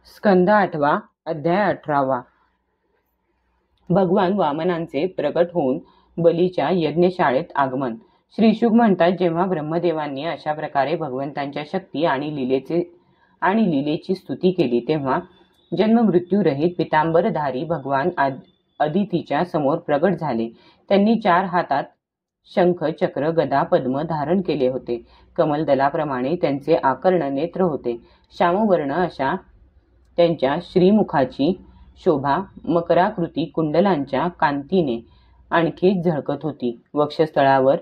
स्कंद 8वा अध्याय 18वा. भगवान वामनांचे प्रकट होऊन बलीच्या यज्ञशाळेत आगमन. श्री शुक म्हणतात, जेव्हा ब्रह्मदेवांनी अशा प्रकारे भगवंतांच्या शक्ती आणि लीलेची स्तुती केली, तेव्हा जन्ममृत्यूरहित पितांबरधारी भगवान अदितीच्या समोर प्रगट झाले. त्यांनी 4 हातात शंख, चक्र, गदा, पद्म धारण केले होते. कमलदलाप्रमाणे त्यांचे आकर्ण नेत्र होते. श्यामवर्ण अशा त्यांच्या श्रीमुखाची शोभा मकराकृती कुंडलांच्या कांतीने आणखी झळकत होती. वक्षस्थळावर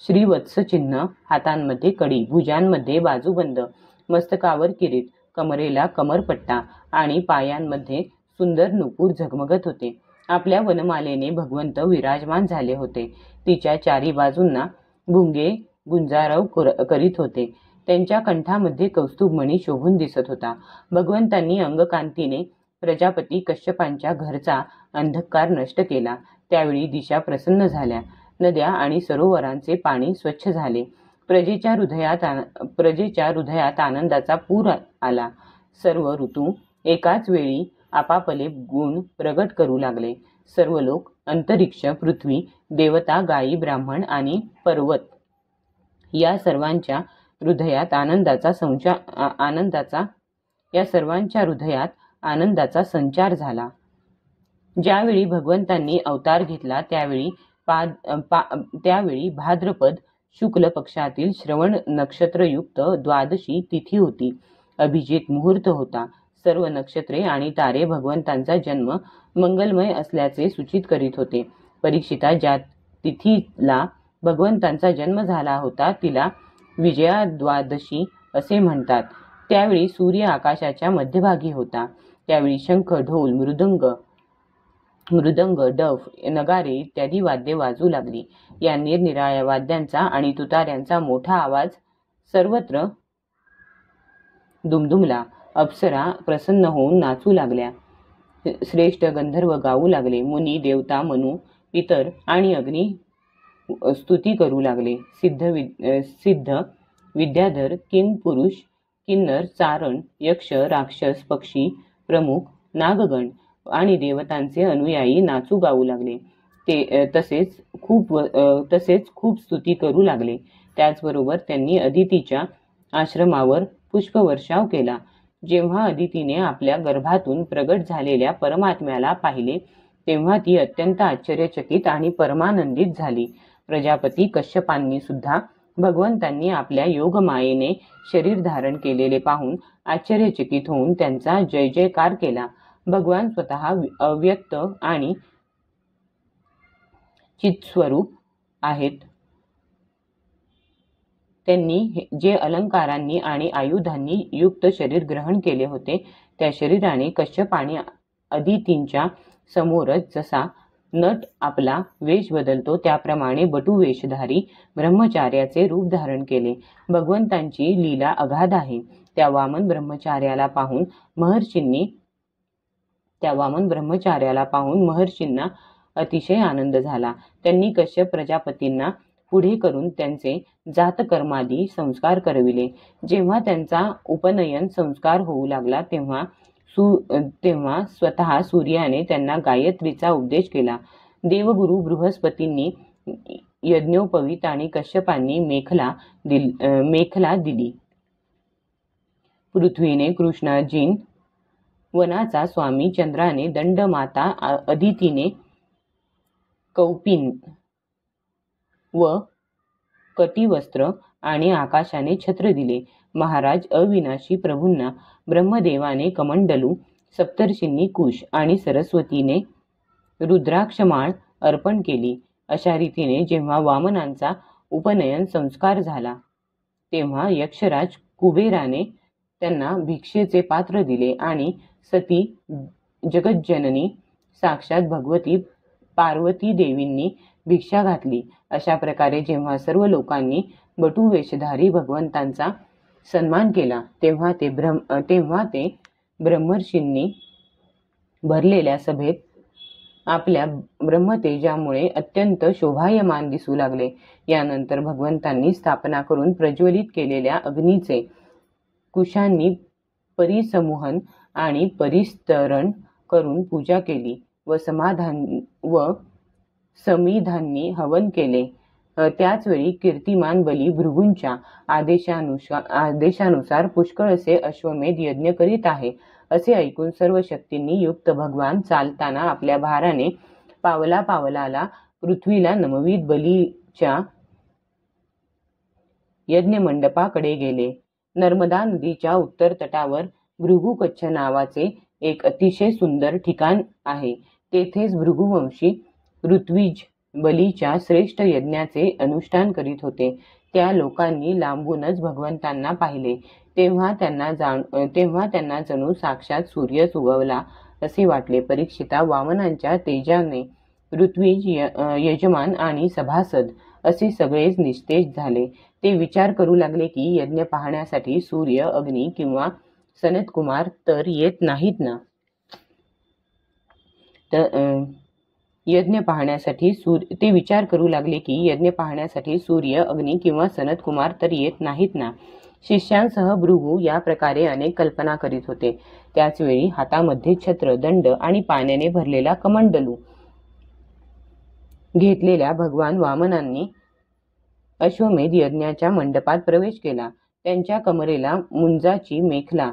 श्रीवत्स चिन्ह, हातांमध्ये कडी, भुजांमध्ये बाजूबंद, मस्तकावर किरीट, कमरेला कमरपट्टा आणि पायांमध्ये सुंदर नुपूर झगमगत होते. आपल्या वनमालेने भगवंत विराजमान झाले होते. तिच्या 4 बाजूंना भुंगे गुंजारव करीत होते. त्यांच्या कंठामध्ये कौस्तुभमणी शोभून दिसत होता. भगवंतांनी अंगकांतीने प्रजापती कश्यपांच्या घरचा अंधकार नष्ट केला. त्यावेळी दिशा प्रसन्न झाल्या. नद्या आणि सरोवरांचे पाणी स्वच्छ झाले. प्रजेच्या हृदयात आनंदाचा पूर आला. सर्व ऋतू एकाच वेळी आपापले गुण प्रगट करू लागले. सर्व लोक, अंतरिक्ष, पृथ्वी, देवता, गायी, ब्राह्मण आणि पर्वत या सर्वांच्या हृदयात आनंदाचा संचार झाला. ज्यावेळी भगवंतांनी अवतार घेतला त्यावेळी भाद्रपद शुक्ल पक्षातील श्रवण नक्षत्रयुक्त 12शी तिथी होती. अभिजित मुहूर्त होता. सर्व नक्षत्रे आणि तारे भगवंतांचा जन्म मंगलमय असल्याचे सूचित करीत होते. परीक्षिता, ज्या तिथीला भगवंतांचा जन्म झाला होता तिला विजया द्वादशी असे म्हणतात. त्यावेळी सूर्य आकाशाच्या मध्यभागी होता. त्यावेळी शंख, ढोल, मृदंग, डफ, नगारे इत्यादी वाद्ये वाजू लागली. या निरनिराळ्या वाद्यांचा आणि तुतार्यांचा मोठा आवाज सर्वत्र दुमदुमला. अप्सरा प्रसन्न होऊन नाचू लागल्या. श्रेष्ठ गंधर्व गाऊ लागले. मुनी, देवता, मनु, पितर आणि अग्नी स्तुती करू लागले. सिद्ध, विद्याधर, किंपुरुष, किन्नर, चारण, यक्ष, राक्षस, पक्षी, प्रमुख, नागगण आणि देवतांचे अनुयायी नाचू गाऊ लागले. तसेच खूप स्तुती करू लागले. त्याचबरोबर त्यांनी अदितीच्या आश्रमावर पुष्पवर्षाव केला. जेव्हा अदितीने आपल्या गर्भातून प्रगट झालेल्या परमात्म्याला पाहिले, तेव्हा ती अत्यंत आश्चर्यचकित आणि परमानंदित झाली. प्रजापती कश्यपांनी सुद्धा भगवंतांनी आपल्या योगमायेने शरीर धारण केलेले पाहून आश्चर्यचकित होऊन त्यांचा जय जयकार केला. भगवान स्वतः अव्यक्त आणि चित्स्वरूप आहेत. त्यांनी जे अलंकारांनी आणि आयुधांनी युक्त शरीर ग्रहण केले होते, त्या शरीराने कश्यप आणि अदितींच्या समोरच जसा नट आपला वेश बदलतो, त्याप्रमाणे बटू वेशधारी ब्रह्मचार्याचे रूप धारण केले. भगवंतांची लीला अगाध आहे. त्या वामन ब्रह्मचार्याला पाहून महर्षींना अतिशय आनंद झाला. त्यांनी कश्यप प्रजापतींना पुढे करून त्यांचे जातकर्मादी संस्कार करविले. जेव्हा त्यांचा उपनयन संस्कार होऊ लागला, तेव्हा स्वतः सूर्याने त्यांना गायत्रीचा उपदेश केला. देवगुरु बृहस्पतींनी यज्ञोपवीत आणि कश्यपांनी मेखला दिली. पृथ्वीने कृष्णाजीन, वनाचा स्वामी चंद्राने दंडमाता, अदितीने कौपिन व कटिवस्त्र आणि आकाशाने छत्र दिले. महाराज अविनाशी प्रभूंना ब्रह्मदेवाने कमंडलू, सप्तर्षींनी कुश आणि सरस्वतीने रुद्राक्षमाळ अर्पण केली. अशा रीतीने जेव्हा वामनांचा उपनयन संस्कार झाला, तेव्हा यक्षराज कुबेराने त्यांना भिक्षेचे पात्र दिले आणि सती जगज्जननी साक्षात भगवती पार्वती देवींनी भिक्षा घातली. अशा प्रकारे जेव्हा सर्व लोकांनी बटू वेशधारी भगवंतांचा सन्मान केला, तेव्हा ते ब्रह्मर्षींनी भरलेल्या सभेत आपल्या ब्रह्मतेजामुळे अत्यंत शोभायमान दिसू लागले. यानंतर भगवंतांनी स्थापना करून प्रज्वलित केलेल्या अग्नीचे कुशांनी परिसमूहन आणि परिस्तरण करून पूजा केली व समिधांनी हवन केले. त्याचवेळी कीर्तिमान बली भृगूंच्या आदेशानुसार पुष्कळ असे अश्वमेध यज्ञ करीत आहे असे ऐकून सर्व शक्तींनी युक्त भगवान चालताना आपल्या भाराने पावला पावलाला पृथ्वीला नमवीत बलीच्या यज्ञमंडपाकडे गेले. नर्मदा नदीच्या उत्तर तटावर भृगुकच्छ नावाचे एक अतिशय सुंदर ठिकाण आहे. तेथेच भृगुवंशी ऋत्विज बलीच्या श्रेष्ठ यज्ञाचे अनुष्ठान करीत होते. त्या लोकांनी लांबूनच भगवंतांना पाहिले. तेव्हा त्यांना जणू साक्षात सूर्यच उगवला असे वाटले. परीक्षिता, वामनांच्या तेजाने ऋत्विज, यजमान आणि सभासद असे सगळेच निस्तेज झाले. ते विचार करू लागले की यज्ञ पाहण्यासाठी सूर्य, अग्नी किंवा सनतकुमार तर येत नाहीत ना. ते विचार करू लागले की यज्ञ पाहण्यासाठी सूर्य, अग्नी किंवा सनतकुमार तर येत नाहीत ना. शिष्यांसह भृगू या प्रकारे अनेक कल्पना करीत होते. त्याचवेळी हातामध्ये छत्र, दंड आणि पाण्याने भरलेला कमंडलू घेतलेल्या भगवान वामनांनी अश्वमेध यज्ञाच्या मंडपात प्रवेश केला. त्यांच्या कमरेला मुंजाची मेखला,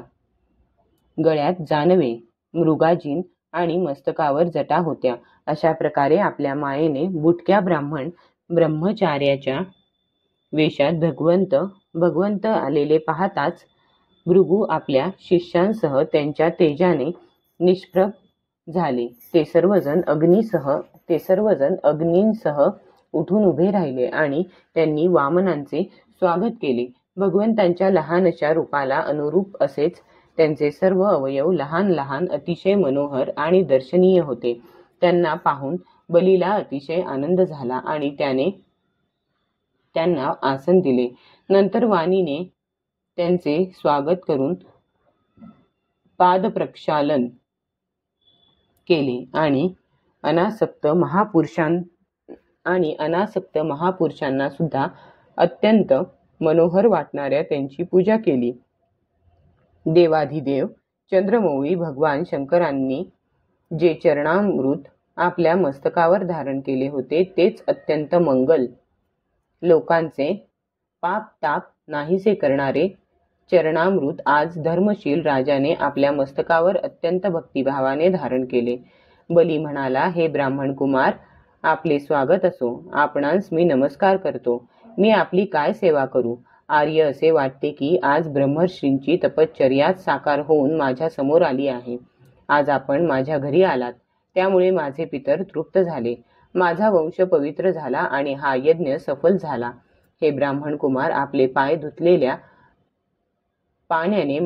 गळ्यात जानवे, मृगाजीन आणि मस्तकावर जटा होत्या. अशा प्रकारे आपल्या मायेने बुटक्या ब्रह्मचार्याच्या वेशात भगवंत आलेले पाहताच भृगू आपल्या शिष्यांसह त्यांच्या तेजाने निष्प्रभ झाले. ते सर्वजण अग्नींसह उठून उभे राहिले आणि त्यांनी वामनांचे स्वागत केले. भगवंतांच्या लहानशा रूपाला अनुरूप असेच त्यांचे सर्व अवयव लहान लहान, अतिशय मनोहर आणि दर्शनीय होते. त्यांना पाहून बलीला अतिशय आनंद झाला आणि त्याने त्यांना आसन दिले. नंतर वाणीने त्यांचे स्वागत करून पादप्रक्षालन केले आणि अनासक्त महापुरुषांना सुद्धा अत्यंत मनोहर वाटणाऱ्या त्यांची पूजा केली. देवाधिदेव चंद्रमौळी भगवान शंकरांनी जे चरणामृत आपल्या मस्तकावर धारण केले होते तेच अत्यंत मंगल, लोकांचे पाप ताप नाहीसे करणारे चरणामृत आज धर्मशील राजाने आपल्या मस्तकावर अत्यंत भक्तिभावाने धारण केले. बली म्हणाला, हे ब्राह्मण कुमार, आपले स्वागत असो. आपणास मी नमस्कार करतो. मी आपली काय सेवा करू? आर्य, असे वाटते की आज ब्रह्मर्षींची तपश्चर्याच साकार होऊन माझ्या समोर आली आहे. आज आपण माझ्या घरी आलात, त्यामुळे माझे पितर तृप्त झाले, माझा वंश पवित्र झाला आणि हा यज्ञ सफल झाला. हे ब्राह्मण कुमार, आपले पाय धुतलेल्या पाण्याने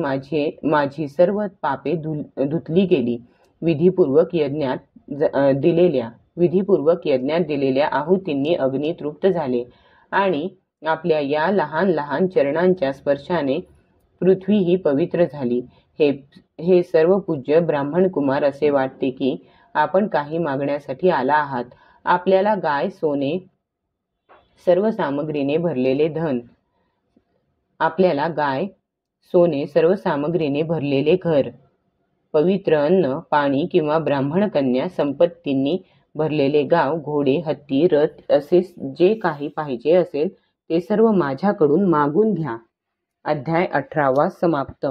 माझी सर्व पापे धुतली गेली. विधिपूर्वक यज्ञात दिलेल्या आहुतींनी अग्नी तृप्त झाले आणि आपल्या या लहान लहान चरणांच्या स्पर्शाने पृथ्वीही पवित्र झाली. हे सर्व पूज्य ब्राह्मण कुमार, असे वाटते की आपण काही मागण्यासाठी आला आहात. आपल्याला गाय, सोने, सर्व सामग्रीने भरलेले घर, पवित्र अन्न, पाणी किंवा ब्राह्मण कन्या, संपत्तींनी भरलेले गाव, घोडे, हत्ती, रथ असे जे काही पाहिजे असेल ते सर्व माझ्याकडून मागून घ्या. अध्याय 18 समाप्त.